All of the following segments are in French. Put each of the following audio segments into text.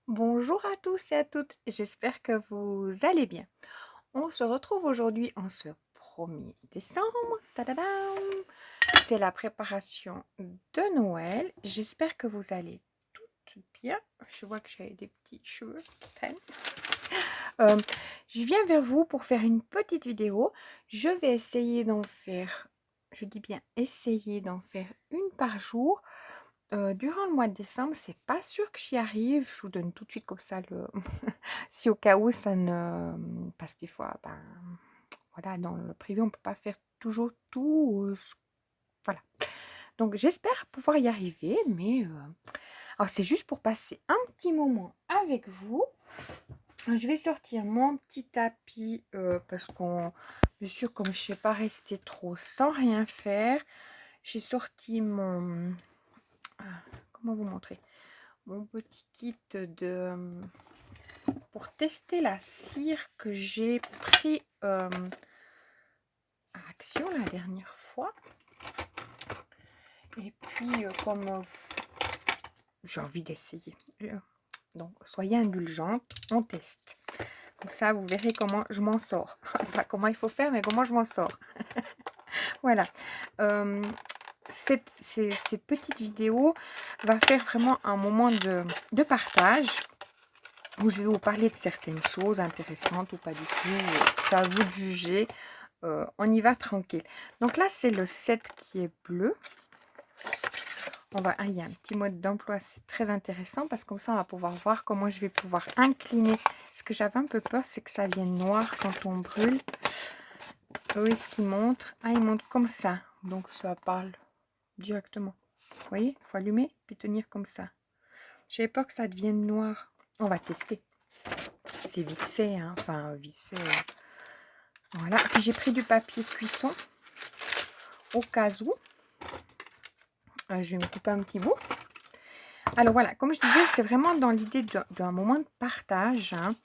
Bonjour à tous et à toutes, j'espère que vous allez bien. On se retrouve aujourd'hui en ce 1er décembre. Tadadam. C'est la préparation de Noël. J'espère que vous allez toutes bien. Je vois que j'ai des petits cheveux. Traînent. Euh, je viens vers vous pour faire une petite vidéo. Je vais essayer d'en faire, je dis bien essayer d'en faire une par jour. Durant le mois de décembre, c'est pas sûr que j'y arrive. Je vous donne tout de suite comme ça le si au cas où ça ne parce que des fois, ben, voilà, dans le privé, on peut pas faire toujours tout, voilà. Donc j'espère pouvoir y arriver, mais alors c'est juste pour passer un petit moment avec vous. Je vais sortir mon petit tapis, parce qu'on bien sûr, comme je ne sais pas rester trop sans rien faire, j'ai sorti mon comment vous montrer? Mon petit kit de pour tester la cire que j'ai pris à Action la dernière fois. Et puis comme j'ai envie d'essayer, donc soyez indulgente, on teste. Comme ça vous verrez comment je m'en sors. Pas comment il faut faire, mais comment je m'en sors. Voilà. Cette petite vidéo va faire vraiment un moment de partage où je vais vous parler de certaines choses intéressantes ou pas du tout. C'est à vous de juger. On y va tranquille. Donc là, c'est le 7 qui est bleu. Il y a un petit mode d'emploi, c'est très intéressant parce que comme ça, on va pouvoir voir comment je vais pouvoir incliner. Ce que j'avais un peu peur, c'est que ça vienne noir quand on brûle. Où est-ce qu'il montre? Ah, il montre comme ça. Donc ça parle directement. Vous voyez, il faut allumer puis tenir comme ça. J'avais peur que ça devienne noir. On va tester. C'est vite fait, hein. Enfin, vite fait. Voilà. Puis j'ai pris du papier cuisson au cas où. Je vais me couper un petit bout. Alors voilà, comme je disais, c'est vraiment dans l'idée d'un moment de partage, hein.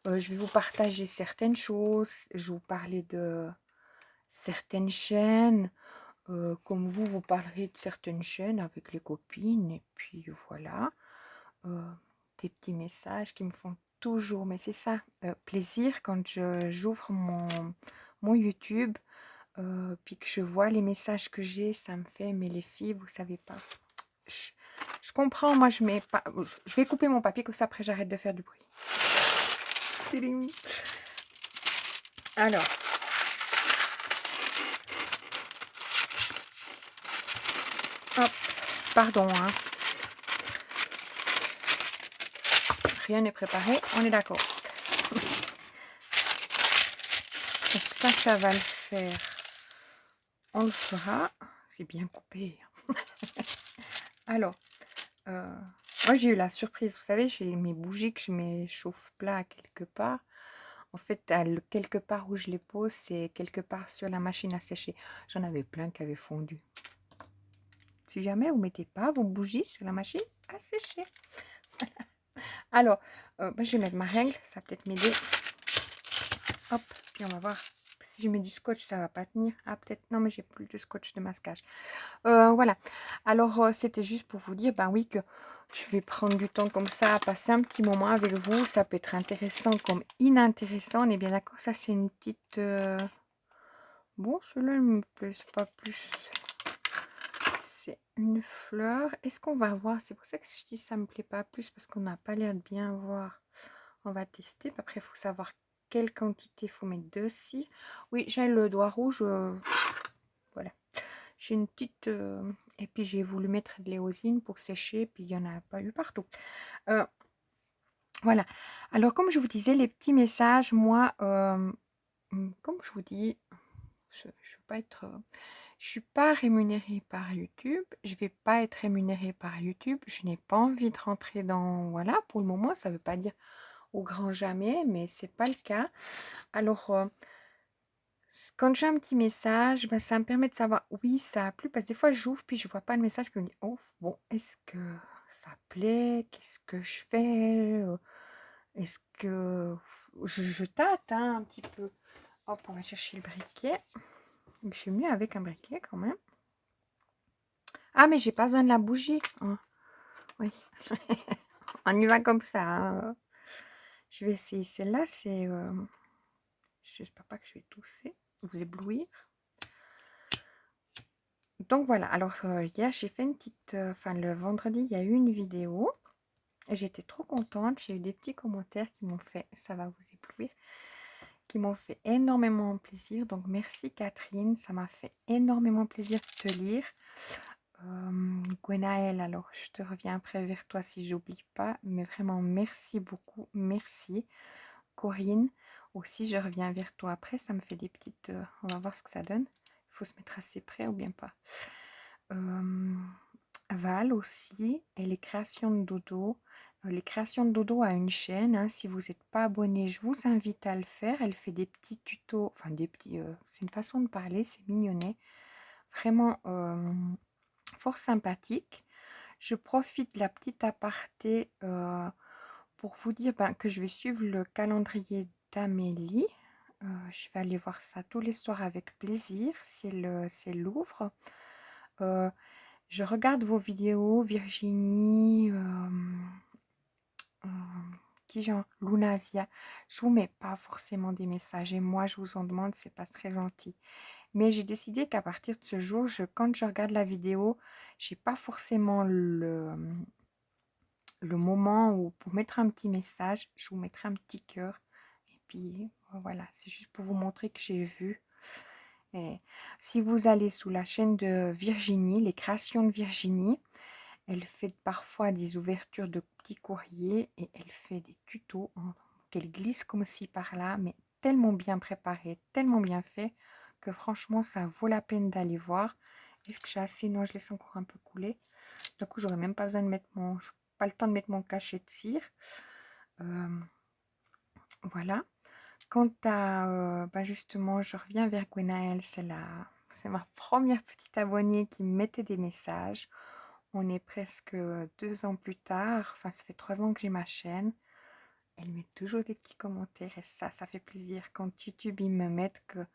Je vais vous partager certaines choses. Je vais vous parler de certaines chaînes. Comme vous parlerez de certaines chaînes avec les copines. Et puis voilà. Des petits messages qui me font toujours, mais c'est ça, plaisir quand j'ouvre mon YouTube, puis que je vois les messages que j'ai, ça me fait, mais les filles, vous savez pas. Je, je comprends, moi je mets pas. Je vais couper mon papier, comme ça après j'arrête de faire du bruit. Tiding. Alors, hop, pardon, hein. Rien n'est préparé, on est d'accord. Donc ça va le faire. On le fera. C'est bien coupé. Alors, moi j'ai eu la surprise, vous savez, j'ai mes bougies que je mets chauffe-plat quelque part. En fait, quelque part où je les pose, c'est quelque part sur la machine à sécher. J'en avais plein qui avaient fondu. Si jamais vous mettez pas vos bougies sur la machine à sécher. Alors, je vais mettre ma règle, ça va peut-être m'aider. Hop, puis on va voir. Si je mets du scotch, ça va pas tenir. Ah, peut-être, non, mais j'ai plus de scotch de masquage. Voilà. Alors, c'était juste pour vous dire, ben oui, que je vais prendre du temps comme ça, à passer un petit moment avec vous. Ça peut être intéressant comme inintéressant. On est bien d'accord, ça c'est une petite... Bon, celui-là ne me plaît pas plus. C'est une fleur. Est-ce qu'on va voir? C'est pour ça que je dis ça me plaît pas plus, parce qu'on n'a pas l'air de bien voir. On va tester. Puis après, il faut savoir quelle quantité il faut mettre dessus. Oui, j'ai le doigt rouge. Voilà. J'ai une petite... et puis j'ai voulu mettre de l'éosine pour sécher, puis il n'y en a pas eu partout. Voilà. Alors, comme je vous disais, les petits messages, moi, comme je vous dis, je ne veux pas être... je suis pas rémunérée par YouTube. Je vais pas être rémunérée par YouTube. Je n'ai pas envie de rentrer dans... Voilà, pour le moment, ça ne veut pas dire au grand jamais, mais c'est pas le cas. Alors, quand j'ai un petit message, ben, ça me permet de savoir, oui, ça a plu, parce que des fois, j'ouvre, puis je vois pas le message, puis je me dis, oh, bon, est-ce que ça plaît? Qu'est-ce que je fais? Est-ce que... Je tâte, hein, un petit peu. Hop, on va chercher le briquet. Je suis mieux avec un briquet, quand même. Ah, mais j'ai pas besoin de la bougie. Ah, oui. On y va comme ça, hein. Je vais essayer celle-là, c'est... j'espère pas que je vais tousser, vous éblouir. Donc voilà, alors hier j'ai fait une petite... Enfin le vendredi, il y a eu une vidéo. Et j'étais trop contente, j'ai eu des petits commentaires qui m'ont fait... Ça va vous éblouir. Qui m'ont fait énormément plaisir. Donc merci Catherine, ça m'a fait énormément plaisir de te lire. Gwenaël, alors je te reviens après vers toi si j'oublie pas, mais vraiment merci beaucoup, merci. Corinne, aussi je reviens vers toi après, ça me fait des petites... on va voir ce que ça donne. Il faut se mettre assez près ou bien pas. Val aussi, et les créations de dodo. Les créations de dodo a une chaîne, hein. Si vous n'êtes pas abonné, je vous invite à le faire. Elle fait des petits tutos, enfin des petits... c'est une façon de parler, c'est mignonnet. Vraiment fort sympathique. Je profite de la petite aparté pour vous dire que je vais suivre le calendrier d'Amélie. Je vais aller voir ça tous les soirs avec plaisir. C'est Louvre. Je regarde vos vidéos, Virginie, qui genre Lunasia. Je vous mets pas forcément des messages et moi je vous en demande, c'est pas très gentil. Mais j'ai décidé qu'à partir de ce jour, quand je regarde la vidéo, j'ai pas forcément le moment où pour mettre un petit message, je vous mettrai un petit cœur. Et puis voilà, c'est juste pour vous montrer que j'ai vu. Et si vous allez sous la chaîne de Virginie, les créations de Virginie, elle fait parfois des ouvertures de petits courriers et elle fait des tutos qu'elle glisse comme ci par là, mais tellement bien préparé, tellement bien fait que franchement ça vaut la peine d'aller voir. Est-ce que j'ai assez? Non, je laisse encore un peu couler. Du coup, j'aurais même pas besoin de mettre pas le temps de mettre mon cachet de cire. Voilà. Quant à justement, je reviens vers Gwenaël, c'est ma première petite abonnée qui me mettait des messages. On est presque 2 ans plus tard, enfin ça fait 3 ans que j'ai ma chaîne. Elle met toujours des petits commentaires et ça fait plaisir. Quand YouTube, ils me mettent que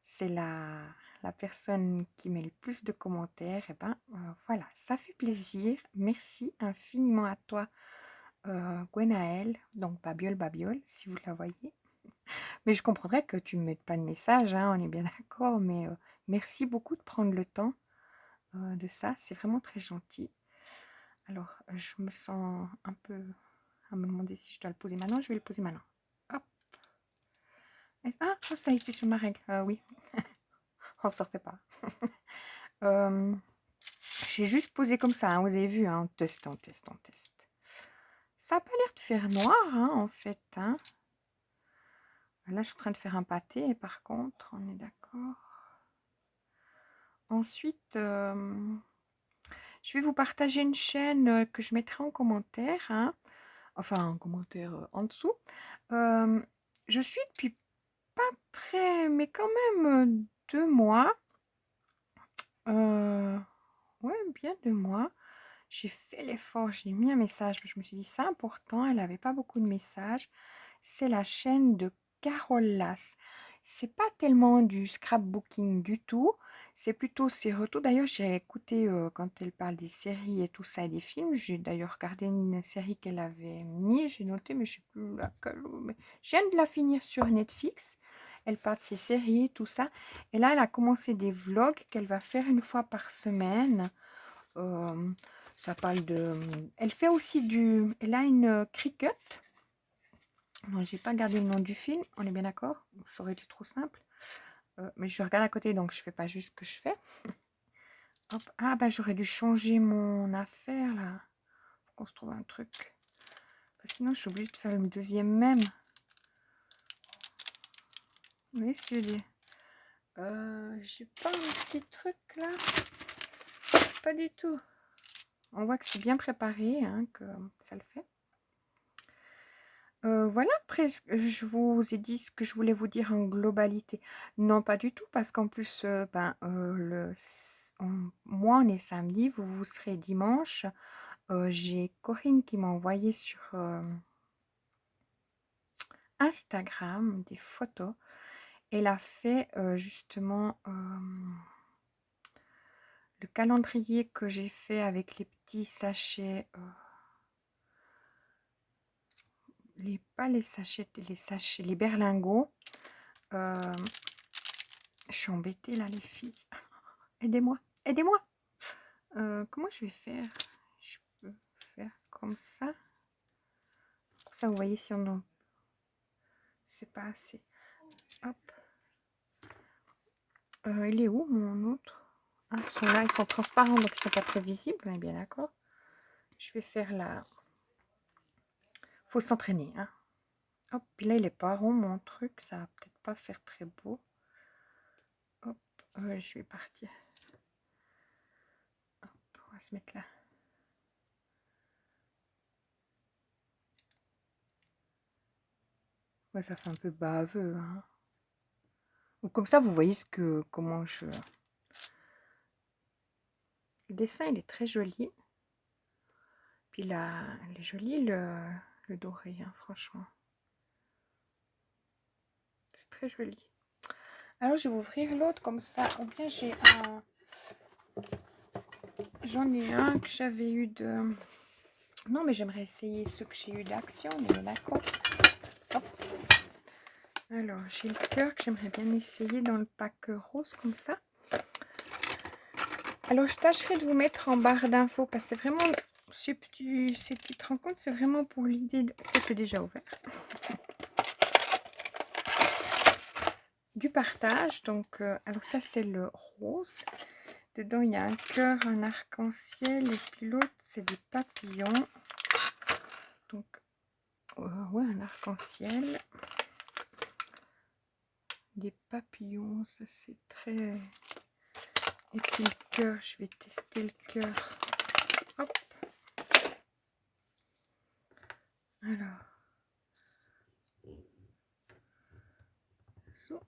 c'est la personne qui met le plus de commentaires, et voilà, ça fait plaisir. Merci infiniment à toi, Gwenaël, donc Babiole, si vous la voyez. Mais je comprendrais que tu ne mettes pas de message, hein, on est bien d'accord, mais merci beaucoup de prendre le temps de ça, c'est vraiment très gentil. Alors, je me sens un peu à me demander si je dois le poser maintenant. Je vais le poser maintenant. Hop. Ah, ça a été sur ma règle. Oui, on ne se refait pas. J'ai juste posé comme ça, hein, vous avez vu, hein, on teste. Ça n'a pas l'air de faire noir, hein, en fait. Hein. Là, je suis en train de faire un pâté, par contre, on est d'accord. Ensuite, je vais vous partager une chaîne que je mettrai en commentaire. Hein. Enfin, en commentaire en dessous. Je suis depuis pas très, mais quand même 2 mois. Ouais, bien 2 mois. J'ai fait l'effort, j'ai mis un message. Je me suis dit, c'est important. Elle n'avait pas beaucoup de messages. C'est la chaîne de Carole Lass. C'est pas tellement du scrapbooking du tout. C'est plutôt ses retours. D'ailleurs, j'ai écouté quand elle parle des séries et tout ça et des films. J'ai d'ailleurs regardé une série qu'elle avait mis. J'ai noté, mais je sais plus laquelle. Mais je viens de la finir sur Netflix. Elle parle de ses séries, tout ça. Et là, elle a commencé des vlogs qu'elle va faire une fois par semaine. Ça parle de... Elle fait aussi du... Elle a une Cricut. Non, j'ai pas gardé le nom du film, on est bien d'accord? Ça aurait été trop simple. Mais je regarde à côté, donc je fais pas juste ce que je fais. Hop. Ah, j'aurais dû changer mon affaire, là. Faut qu'on se trouve un truc. Sinon, je suis obligée de faire le deuxième même. Vous voyez ce que je veux dire? J'ai pas un petit truc, là. Pas du tout. On voit que c'est bien préparé, hein, que ça le fait. Voilà, après, je vous ai dit ce que je voulais vous dire en globalité. Non, pas du tout, parce qu'en plus, moi, on est samedi, vous serez dimanche. J'ai Corinne qui m'a envoyé sur Instagram des photos. Elle a fait justement le calendrier que j'ai fait avec les petits sachets pas les sachets, les berlingots. Je suis embêtée là, les filles. Aidez-moi, aidez-moi. Comment je vais faire? Je peux faire comme ça. Comme ça, vous voyez si on en... C'est pas assez. Hop. Il est où mon autre? Ah, ils sont là, ils sont transparents, donc ils sont pas très visibles. On est bien d'accord. Je vais faire là. Faut s'entraîner, hein. Hop, puis là, il est pas rond mon truc. Ça va peut-être pas faire très beau. Hop, je vais partir. Hop, on va se mettre là. Ouais, ça fait un peu baveux, hein. Donc, comme ça, vous voyez comment je... Le dessin, il est très joli. Puis là, il est joli, le doré, hein, franchement. C'est très joli. Alors, je vais ouvrir l'autre comme ça. Ou bien j'ai un... J'en ai un que j'avais eu de... Non, mais j'aimerais essayer ceux que j'ai eu d'Action, mais d'accord. Hop. Alors, j'ai le cœur que j'aimerais bien essayer dans le pack rose, comme ça. Alors, je tâcherai de vous mettre en barre d'infos, parce que c'est vraiment... Ces petites rencontres, c'est vraiment pour l'idée... Ça, c'est déjà ouvert. Du partage. Donc, alors ça, c'est le rose. Dedans, il y a un cœur, un arc-en-ciel, et puis l'autre, c'est des papillons. Donc, ouais, un arc-en-ciel. Des papillons, ça c'est très... Et puis le cœur, je vais tester le cœur. Hop. Alors. So.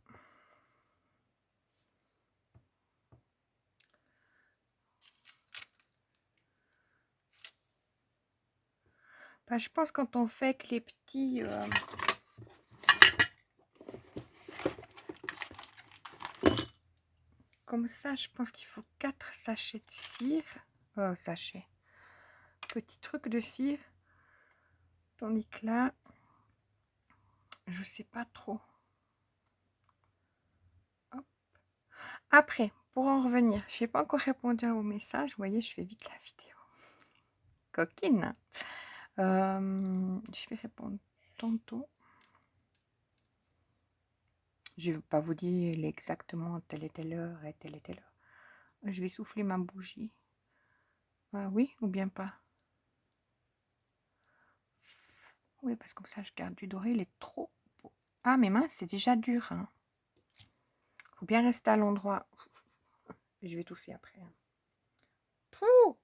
Bah, je pense quand on fait que les petits... comme ça, je pense qu'il faut 4 sachets de cire. Sachets. Petit truc de cire. Tandis que là, je sais pas trop. Hop. Après, pour en revenir, je n'ai pas encore répondu au message. Vous voyez, je fais vite la vidéo. Coquine. Je vais répondre tantôt. Je ne vais pas vous dire exactement telle et telle heure et telle et telle heure. Je vais souffler ma bougie. Oui, ou bien pas. Oui, parce que comme ça, je garde du doré. Il est trop beau. Ah, mes mains, c'est déjà dur. Hein. Faut bien rester à l'endroit. Je vais tousser après. Hein. Pouh.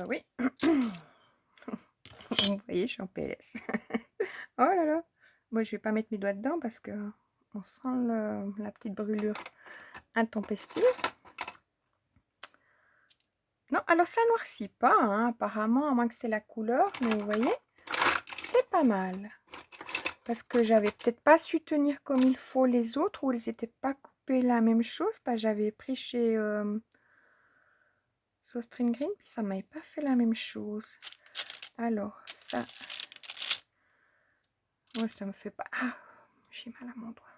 Oui. Vous voyez, je suis en PLS. Oh là là. Moi, je vais pas mettre mes doigts dedans parce que on sent la petite brûlure intempestive. Non, alors ça noircit pas, hein, apparemment, à moins que c'est la couleur. Mais vous voyez, c'est pas mal. Parce que j'avais peut-être pas su tenir comme il faut les autres ou ils n'étaient pas coupés la même chose. Parce que j'avais pris chez String Green, puis ça m'avait pas fait la même chose. Alors, ça... Ouais, ça me fait pas... Ah, j'ai mal à mon doigt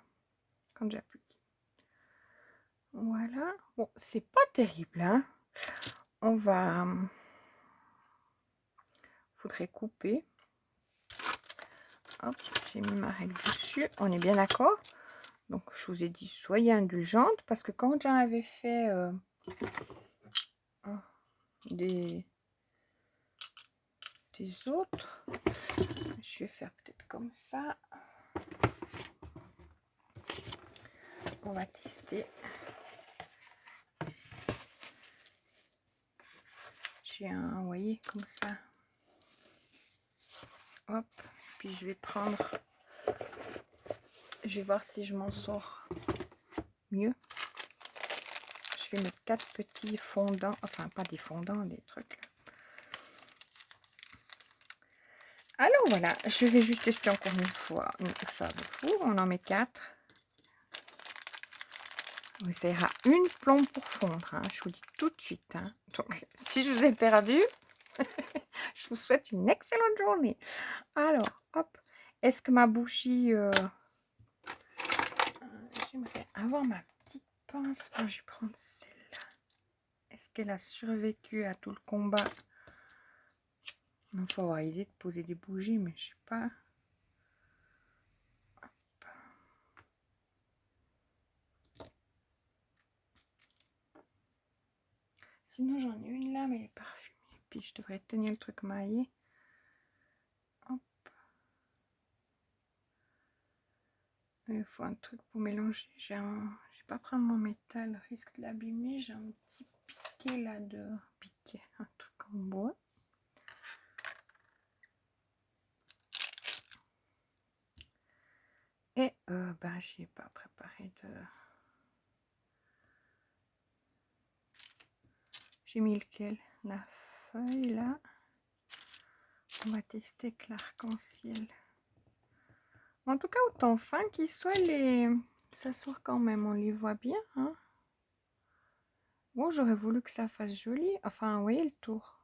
quand j'applique. Voilà. Bon, c'est pas terrible, hein. On va... Faudrait couper. Hop, j'ai mis ma règle dessus. On est bien d'accord. Donc, je vous ai dit, soyez indulgente. Parce que quand j'en avais fait des autres, je vais faire peut-être comme ça. On va tester. J'ai un, vous voyez, comme ça. Hop. Puis je vais prendre... Je vais voir si je m'en sors mieux. Je vais mettre 4 petits fondants. Enfin, pas des fondants, des trucs. Alors voilà, je vais juste tester encore une fois ça avec vous. On en met 4. Oui, ça ira une plombe pour fondre, hein, je vous dis tout de suite. Hein. Donc, si je vous ai perdu, je vous souhaite une excellente journée. Alors, hop, est-ce que ma bougie... j'aimerais avoir ma petite pince. Bon, je vais prendre celle-là. Est-ce qu'elle a survécu à tout le combat? Il faut avoir idée de poser des bougies, mais je sais pas. Hop. Sinon, j'en ai une là, mais elle est parfumée. Puis, je devrais tenir le truc maillé. Hop. Il faut un truc pour mélanger. Je vais pas prendre mon métal, risque de l'abîmer. J'ai un petit piquet là de piquet, un truc en bois. Et ben, j'ai pas préparé de... J'ai mis lequel? La feuille là. On va tester avec l'arc-en-ciel. En tout cas, autant fin qu'ils soient, ça sort quand même, on les voit bien. Hein. Bon, j'aurais voulu que ça fasse joli. Enfin, vous voyez le tour.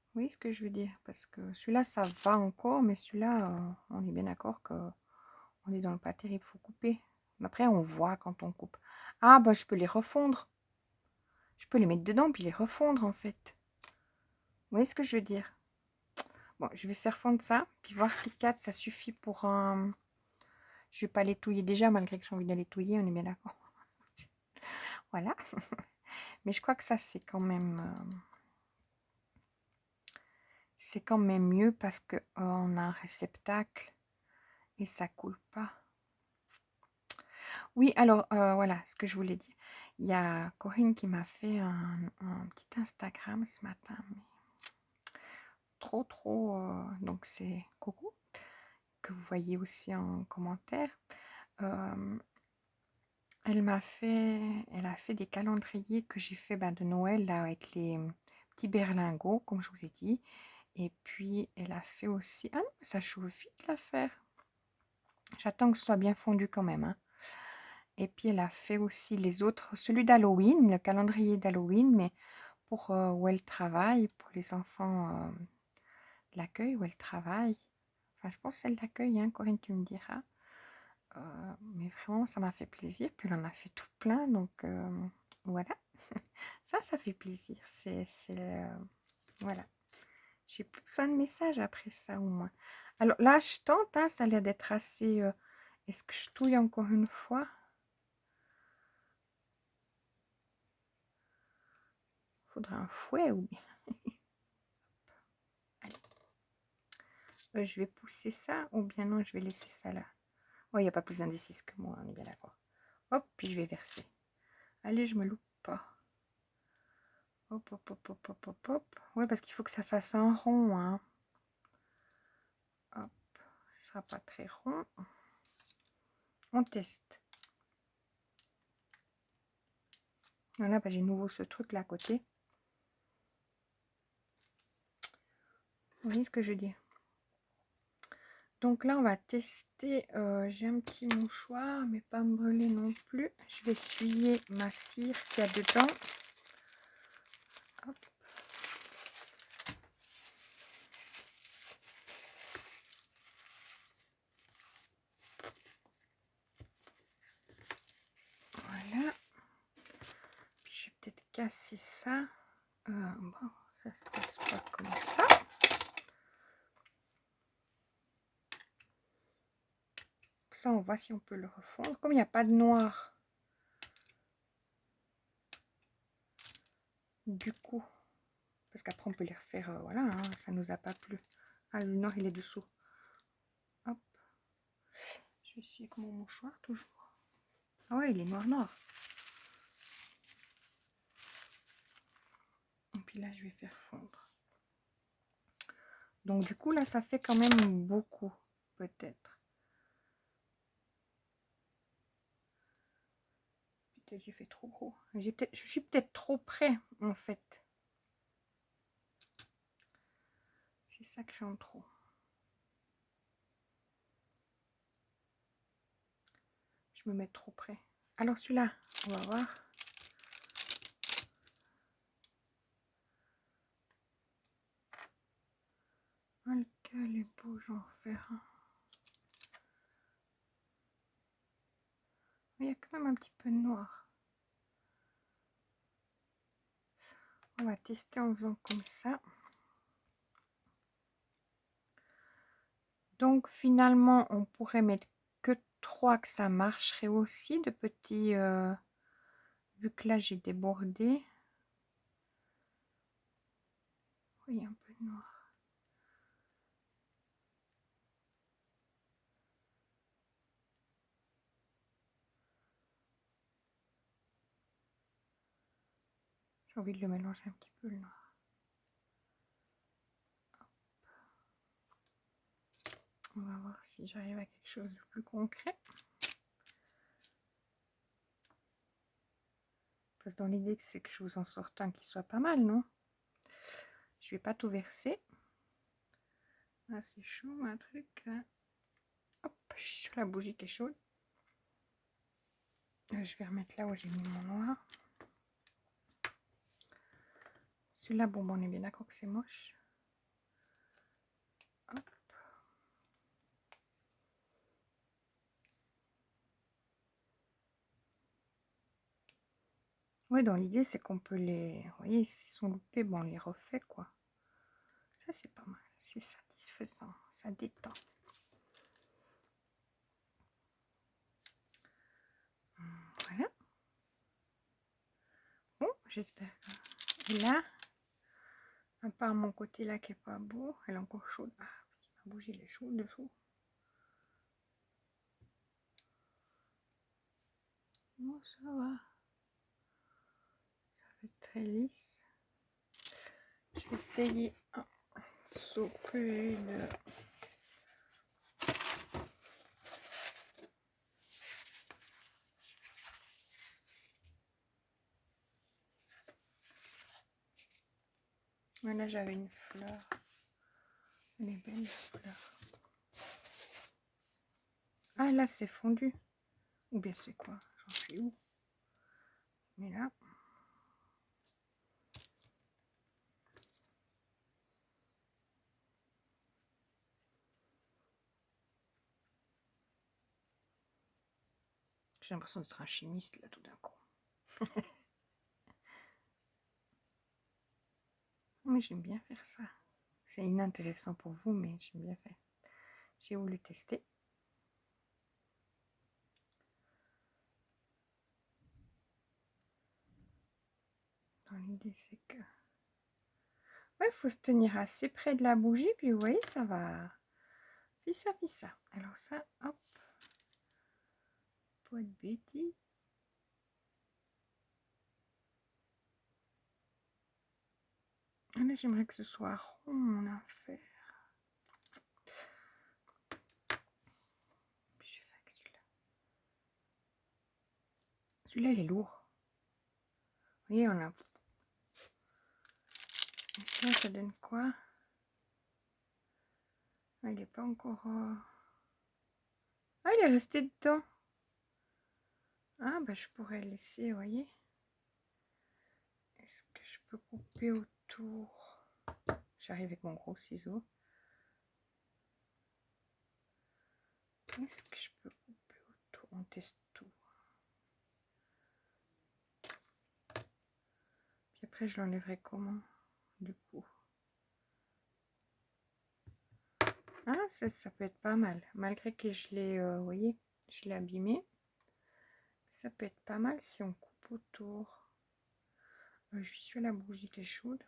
Vous voyez ce que je veux dire? Parce que celui-là, ça va encore, mais celui-là, on est bien d'accord qu'on est dans le pas terrible, il faut couper. Mais après, on voit quand on coupe. Ah, bah, je peux les refondre. Je peux les mettre dedans, puis les refondre, en fait. Vous voyez ce que je veux dire? Bon, je vais faire fondre ça, puis voir si 4, ça suffit pour un... Je vais pas l'étouiller déjà, malgré que j'ai envie de l'étouiller, on est bien d'accord. Voilà. Mais je crois que ça, c'est quand même... c'est quand même mieux parce qu'on a un réceptacle et ça coule pas. Oui, alors, voilà ce que je voulais dire. Il y a Corinne qui m'a fait un petit Instagram ce matin. Mais trop... donc, c'est Coco, que vous voyez aussi en commentaire. Elle a fait des calendriers que j'ai fait de Noël là, avec les petits berlingots, comme je vous ai dit. Et puis, elle a fait aussi... Ah non, ça chauffe vite l'affaire. J'attends que ce soit bien fondu quand même. Hein. Et puis, elle a fait aussi les autres, celui d'Halloween, le calendrier d'Halloween, mais pour où elle travaille, pour les enfants de l'accueil, où elle travaille. Enfin, je pense que c'est l'accueil, hein, Corinne, tu me diras. Mais vraiment, ça m'a fait plaisir. Puis, elle en a fait tout plein, donc voilà. Ça fait plaisir. Voilà. J'ai plus besoin de messages après ça, au moins. Alors là, je tente, hein, ça a l'air d'être assez... Est-ce que je touille encore une fois? Faudrait un fouet ou bien... je vais pousser ça ou bien non, je vais laisser ça là. Oh, il n'y a pas plus indécis que moi, on est bien d'accord. Hop, puis je vais verser. Allez, je me loupe pas. Hop, hop, hop, hop, hop, hop, hop. Ouais, parce qu'il faut que ça fasse un rond, hein. Hop, ce sera pas très rond. On teste. Voilà, j'ai nouveau ce truc là à côté. Vous voyez ce que je dis? Donc là, on va tester. J'ai un petit mouchoir, mais pas me brûler non plus. Je vais essuyer ma cire qu'il y a dedans. Hop. Voilà. Puis je vais peut-être casser ça. Bon, ça se passe pas comme ça. Ça, on voit si on peut le refondre. Comme il n'y a pas de noir, du coup, parce qu'après on peut les refaire, voilà, hein, ça nous a pas plu. Ah, le noir, il est dessous. Hop. Je vais essuyer avec mon mouchoir, toujours. Ah ouais, il est noir. Et puis là, je vais faire fondre. Donc du coup, là, ça fait quand même beaucoup, peut-être. Peut-être j'ai fait trop gros. Je suis peut-être trop près, en fait. C'est ça que j'ai en trop. Je me mets trop près. Alors celui-là, on va voir. Ah, lequel est beau, j'en faire un. Il y a quand même un petit peu de noir. On va tester en faisant comme ça. Donc finalement, on pourrait mettre que 3 que ça marcherait aussi, de petits, vu que là j'ai débordé. Oui, un peu de noir. J'ai envie de le mélanger un petit peu le noir. On va voir si j'arrive à quelque chose de plus concret. Parce que dans l'idée, c'est que je vous en sorte un qui soit pas mal, non? Je vais pas tout verser. Ah, c'est chaud, un truc là. Hop, je suis sur la bougie qui est chaude. Je vais remettre là où j'ai mis mon noir. Celui-là, bon, on est bien d'accord que c'est moche. Hop. Ouais, dans l'idée, c'est qu'on peut les... Vous voyez, s'ils sont loupés, bon, on les refait, quoi. Ça, c'est pas mal. C'est satisfaisant. Ça détend. Voilà. Bon, j'espère que... Et là, à part mon côté là qui est pas beau, elle est encore chaude. Ah, ma bougie, elle est chaude dessous. Bon, ça va. Ça fait très lisse. Je vais essayer un soufflet de... Là, j'avais une fleur. Elle est belle, la fleur. Ah, là, c'est fondu. Ou bien c'est quoi? J'en suis où? Mais là... J'ai l'impression d'être un chimiste, là, tout d'un coup. Mais j'aime bien faire ça. C'est inintéressant pour vous, mais j'aime bien faire. J'ai voulu tester. Dans l'idée, c'est que... Ouais, il faut se tenir assez près de la bougie, puis vous voyez, ça va... Fissa, fissa. Alors ça, hop. Pas de bêtises. Là, j'aimerais que ce soit rond, mon affaire. Puis je vais faire avec celui-là. Celui-là, il est lourd. Vous voyez, on a... Et ça donne quoi? Ah, il n'est pas encore... Ah, il est resté dedans. Ah, bah, je pourrais le laisser, vous voyez. Est-ce que je peux couper autour? J'arrive avec mon gros ciseau. Est-ce que je peux couper autour? On teste tout. Puis après, je l'enlèverai comment, du coup? Ah, ça peut être pas mal. Malgré que je l'ai, vous voyez, je l'ai abîmé. Ça peut être pas mal si on coupe autour. Je suis sur la bougie qui est chaude.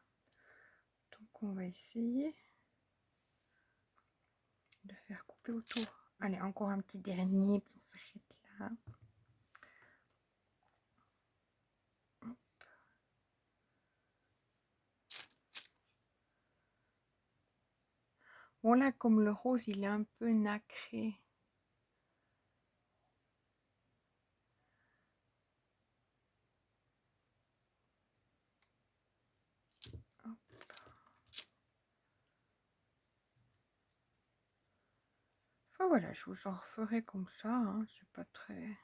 Donc, on va essayer de faire couper autour. Allez, encore un petit dernier, puis on s'arrête là. Bon, là, comme le rose, il est un peu nacré. Hop. Enfin, voilà, je vous en referai comme ça. Hein, c'est pas très...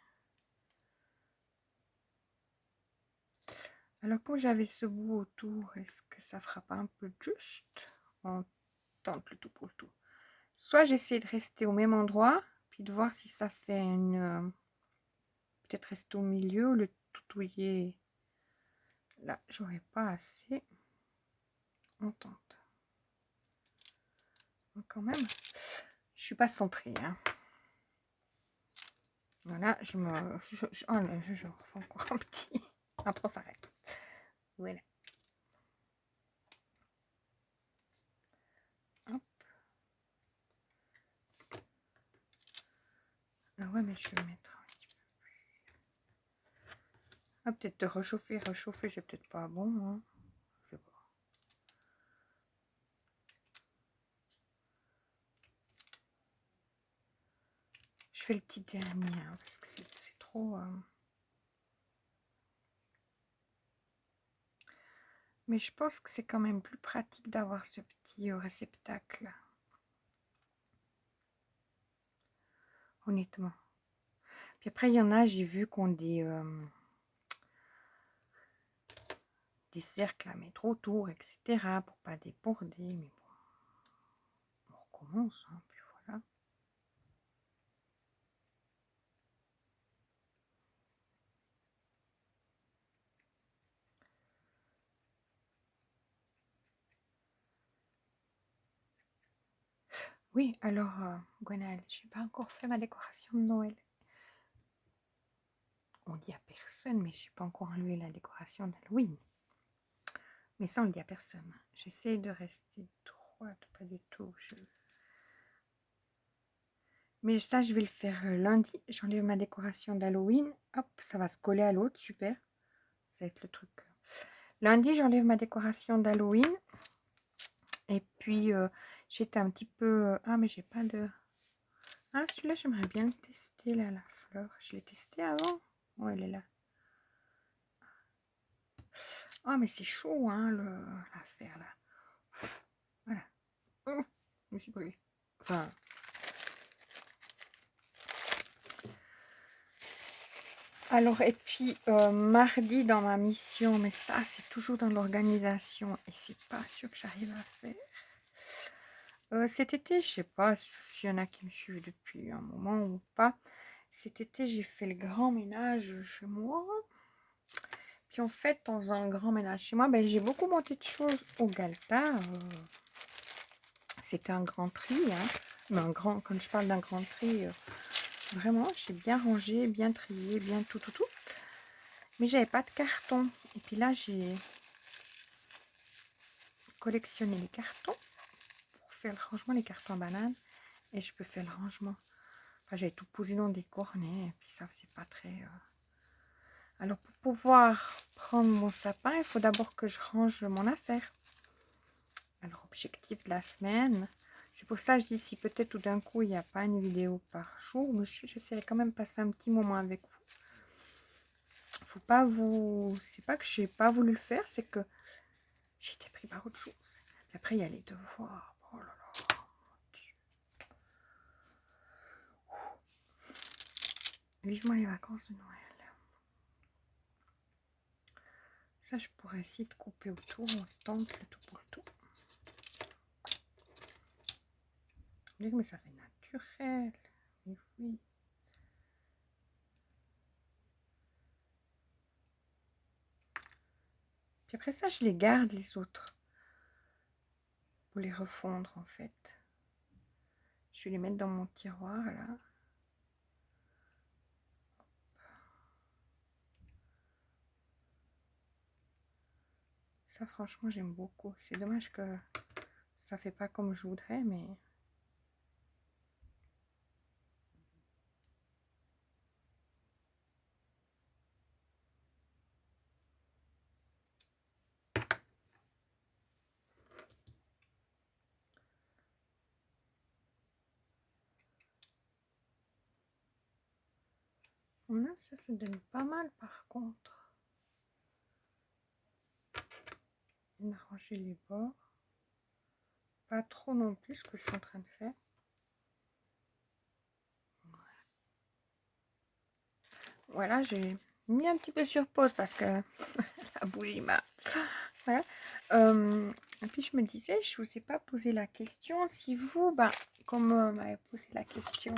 Alors, comme j'avais ce bout autour, est-ce que ça fera pas un peu juste? On tente le tout pour le tout. Soit j'essaie de rester au même endroit, puis de voir si ça fait une... peut-être rester au milieu, le toutouiller. Là, j'aurais pas assez. On tente. Quand même, je suis pas centrée. Hein. Voilà, je refais encore un petit. Après, on s'arrête. Voilà. Hop. Ah ouais, mais je vais le mettre un petit peu plus. Ah, peut-être de réchauffer, c'est peut-être pas bon. Hein. Je sais pas. Je fais le petit dernier, hein, parce que c'est trop... Mais je pense que c'est quand même plus pratique d'avoir ce petit réceptacle. Honnêtement. Puis après, il y en a, j'ai vu qu'on des cercles à mettre autour, etc. pour pas déborder. Mais bon, on recommence. Hein, puis voilà. Oui, alors, Gwenaëlle, j'ai pas encore fait ma décoration de Noël. On dit à personne, mais j'ai pas encore enlevé la décoration d'Halloween. Mais ça, on le dit à personne. J'essaie de rester droite, pas du tout. Mais ça, je vais le faire lundi. J'enlève ma décoration d'Halloween. Hop, ça va se coller à l'autre. Super. Ça va être le truc. Lundi, j'enlève ma décoration d'Halloween. Et puis, j'étais un petit peu... Ah, mais j'ai pas de... Ah, celui-là, j'aimerais bien le tester, là, la fleur. Je l'ai testé avant. Oh, elle est là. Ah, mais c'est chaud, hein, l'affaire, là. Voilà. Oh, je me suis brûlée. Enfin... Alors, et puis, mardi, dans ma mission, mais ça, c'est toujours dans l'organisation, et c'est pas sûr que j'arrive à faire. Cet été, je sais pas s'il y en a qui me suivent depuis un moment ou pas. Cet été, j'ai fait le grand ménage chez moi. Puis en fait, en faisant le grand ménage chez moi, ben, j'ai beaucoup monté de choses au Galta. C'était un grand tri. Hein. Mais quand je parle d'un grand tri, vraiment, j'ai bien rangé, bien trié, bien tout. Mais j'avais pas de carton. Et puis là, j'ai collectionné les cartons pour faire le rangement, les cartons bananes. Et je peux faire le rangement. Enfin, j'avais tout posé dans des cornets. Et puis ça, c'est pas très... Alors, pour pouvoir prendre mon sapin, il faut d'abord que je range mon affaire. Alors, objectif de la semaine. C'est pour ça que je dis, si peut-être tout d'un coup, il n'y a pas une vidéo par jour, mais j'essaierai quand même de passer un petit moment avec vous. Faut pas vous... C'est pas que j'ai pas voulu le faire, c'est que j'étais pris par autre chose. Puis après, il y a les devoirs. Oh là là, mon Dieu. Vivement les vacances de Noël. Ça, je pourrais essayer de couper autour. On tente le tout pour le tout. Mais ça fait naturel. Mais oui. Puis après ça, je les garde, les autres. Pour les refondre, en fait. Je vais les mettre dans mon tiroir, là. Ça, franchement, j'aime beaucoup. C'est dommage que ça fait pas comme je voudrais, mais... Là, ça donne pas mal, par contre. On a rangé les bords. Pas trop non plus, ce que je suis en train de faire. Voilà, j'ai mis un petit peu sur pause parce que la bougie m'a... Voilà. Et puis je me disais, je vous ai pas posé la question. Si vous, ben, comme m'avait posé la question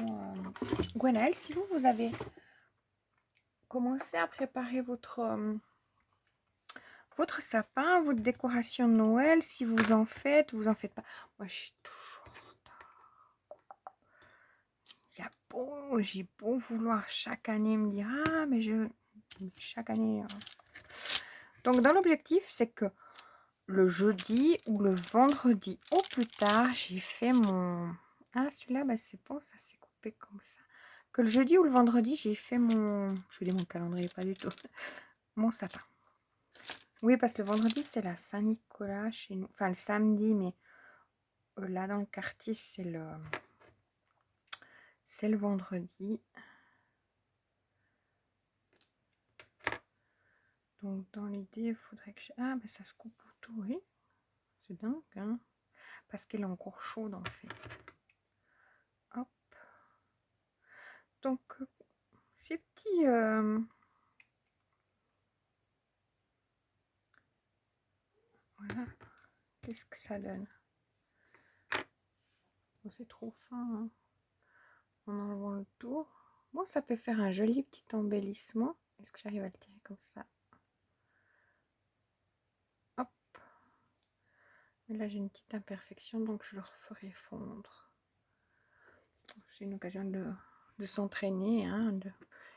Gwenaëlle, si vous avez commencé à préparer votre sapin, votre décoration de Noël, si vous en faites pas. Moi, je suis toujours en retard. J'ai beau vouloir chaque année me dire, ah, mais chaque année. Donc, dans l'objectif, c'est que le jeudi ou le vendredi au plus tard, j'ai fait mon... Ah, celui-là, bah, c'est bon, ça s'est coupé comme ça. Que le jeudi ou le vendredi, j'ai fait mon... Je vous dis mon calendrier, pas du tout. Mon sapin. Oui, parce que le vendredi, c'est la Saint-Nicolas chez nous. Enfin, le samedi, mais là, dans le quartier, c'est le vendredi. Donc, dans l'idée, il faudrait que je... Ah, ben ça se coupe tout, oui. C'est dingue, hein. Parce qu'elle est encore chaude, en fait. Hop. Donc, ces petits... Voilà. Qu'est-ce que ça donne? Oh, c'est trop fin, hein. En enlevant le tour. Bon, ça peut faire un joli petit embellissement. Est-ce que j'arrive à le tirer comme ça? Hop. Mais là, j'ai une petite imperfection, donc je le referai fondre. C'est une occasion de s'entraîner, hein,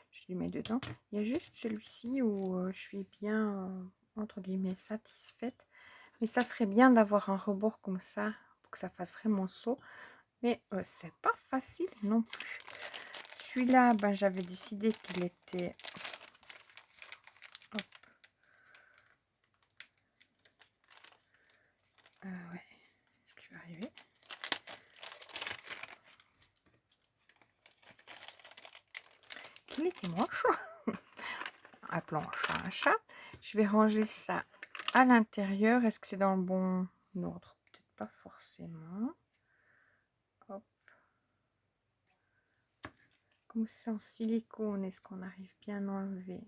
je lui mets dedans. Il y a juste celui-ci où je suis bien, entre guillemets, satisfaite. Mais ça serait bien d'avoir un rebord comme ça, pour que ça fasse vraiment saut. Mais c'est pas facile non plus. Celui-là, ben, j'avais décidé qu'il était... Hop. Ouais, je vais arriver. Qu'il était moche. Appelons un chat un chat. Je vais ranger ça à l'intérieur. Est-ce que c'est dans le bon ordre? Peut-être pas forcément. Hop. Comme c'est en silicone, est-ce qu'on arrive bien à enlever?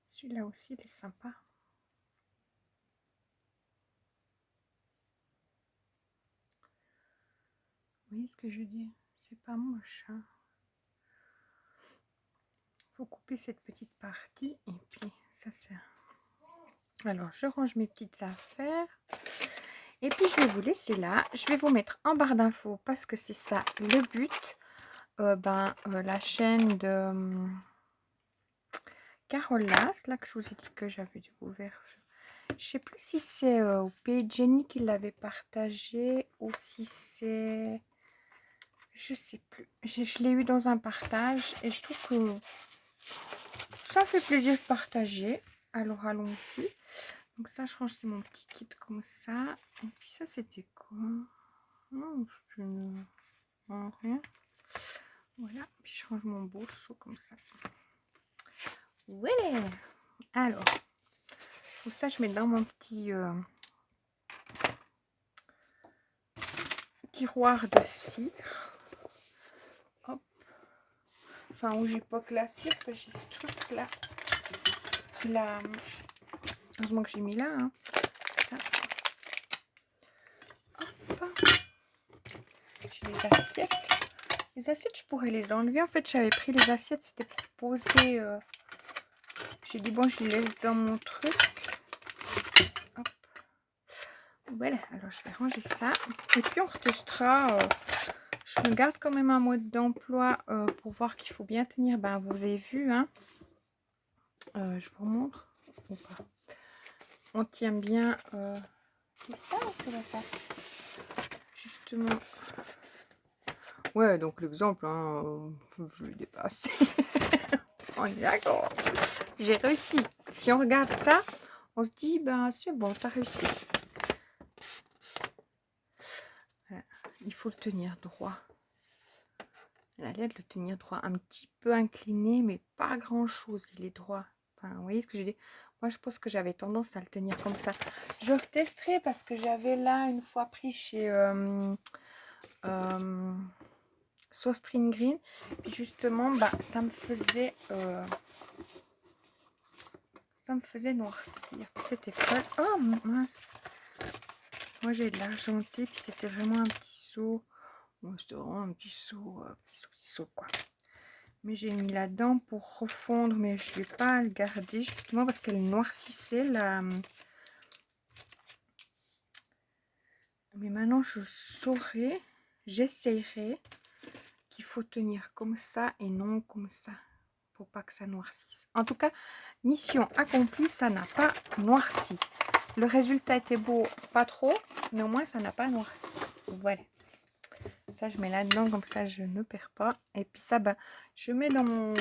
Celui-là aussi, il est sympa. Vous voyez ce que je dis? C'est pas moche, hein. Faut couper cette petite partie et puis ça c'est... Alors, je range mes petites affaires. Et puis, je vais vous laisser là. Je vais vous mettre en barre d'infos parce que c'est ça le but. La chaîne de Carole Las, là que je vous ai dit que j'avais découvert. Je sais plus si c'est au Pays de Jenny qui l'avait partagé ou si c'est... Je sais plus. Je l'ai eu dans un partage et je trouve que ça fait plaisir de partager. Alors, allons-y. Donc ça, je range, c'est mon petit kit comme ça. Et puis ça, c'était quoi? Oh, c'est une... oh, rien. Voilà. Puis je range mon bourseau comme ça. Ouais. Alors, tout ça, je mets dans mon petit tiroir de cire. Hop. Enfin, où j'ai pas que la cire, que j'ai ce truc là. Là. Heureusement que j'ai mis là. Hein. Ça. Hop. J'ai les assiettes. Les assiettes, je pourrais les enlever. En fait, j'avais pris les assiettes, c'était pour poser. J'ai dit, bon, je les laisse dans mon truc. Hop. Voilà, alors je vais ranger ça. Et puis, on retestera. Je me garde quand même un mode d'emploi pour voir qu'il faut bien tenir. Ben, vous avez vu, hein. Je vous montre. Ou pas. On tient bien. C'est ça ou c'est ça? Justement. Ouais, donc l'exemple, hein, je l'ai dépassé. On est d'accord. J'ai réussi. Si on regarde ça, on se dit, ben c'est bon, t'as réussi. Voilà. Il faut le tenir droit. Elle a l'air de le tenir droit. Un petit peu incliné, mais pas grand chose. Il est droit. Enfin, vous voyez ce que je dis? Moi, je pense que j'avais tendance à le tenir comme ça. Je retesterai parce que j'avais là une fois pris chez... sauce string green. Puis justement, bah, ça me faisait noircir. C'était folle. Oh mince. Moi j'ai de l'argenté, puis c'était vraiment un petit seau. Bon, c'était vraiment un petit seau, quoi. Mais j'ai mis là-dedans pour refondre, mais je ne vais pas le garder justement parce qu'elle noircissait là. Mais maintenant je saurai, j'essayerai qu'il faut tenir comme ça et non comme ça pour pas que ça noircisse. En tout cas, mission accomplie, ça n'a pas noirci. Le résultat était beau, pas trop, mais au moins ça n'a pas noirci. Voilà. Ça, je mets là-dedans, comme ça, je ne perds pas. Et puis ça, bah, je mets dans mon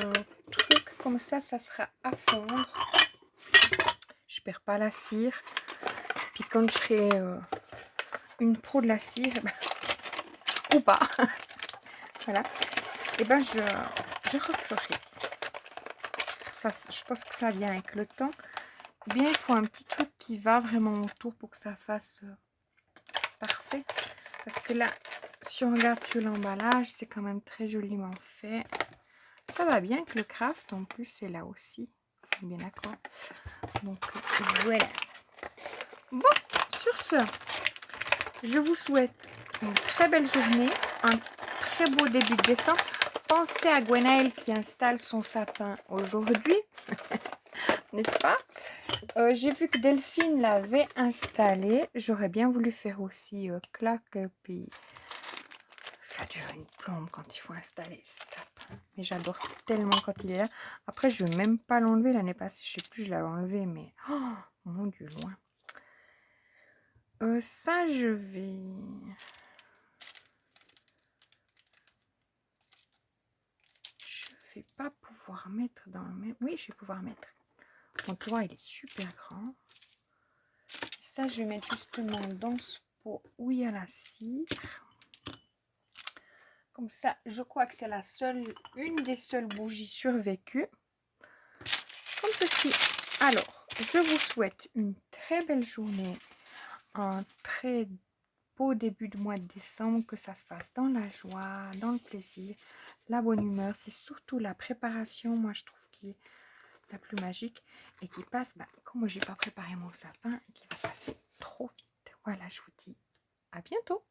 truc, comme ça sera à fondre. Je perds pas la cire. Puis quand je serai une pro de la cire, bah, ou pas, voilà, et ben je referai. Ça, je pense que ça vient avec le temps. Ou bien il faut un petit truc qui va vraiment autour pour que ça fasse parfait. Parce que là, si on regarde sur l'emballage, c'est quand même très joliment fait. Ça va bien que le craft, en plus, c'est là aussi. Bien d'accord. Donc, voilà. Bon, sur ce, je vous souhaite une très belle journée, un très beau début de décembre. Pensez à Gwenaëlle qui installe son sapin aujourd'hui, n'est-ce pas? J'ai vu que Delphine l'avait installé. J'aurais bien voulu faire aussi claque, puis ça dure une plombe quand il faut installer ce sapin. Mais j'adore tellement quand il est là. Après, je ne vais même pas l'enlever. L'année passée, je ne sais plus, je l'avais enlevé, mais oh mon Dieu, loin. Ça, je vais... Je vais pas pouvoir mettre dans le même... Oui, je vais pouvoir mettre. Mon toit, il est super grand. Ça, je vais mettre justement dans ce pot où il y a la cire. Comme ça, je crois que c'est une des seules bougies survécues. Comme ceci. Alors, je vous souhaite une très belle journée, un très beau début de mois de décembre, que ça se fasse dans la joie, dans le plaisir, la bonne humeur. C'est surtout la préparation, moi je trouve, qui est la plus magique et qui passe, bah, comme moi j'ai pas préparé mon sapin, qui va passer trop vite. Voilà, je vous dis à bientôt.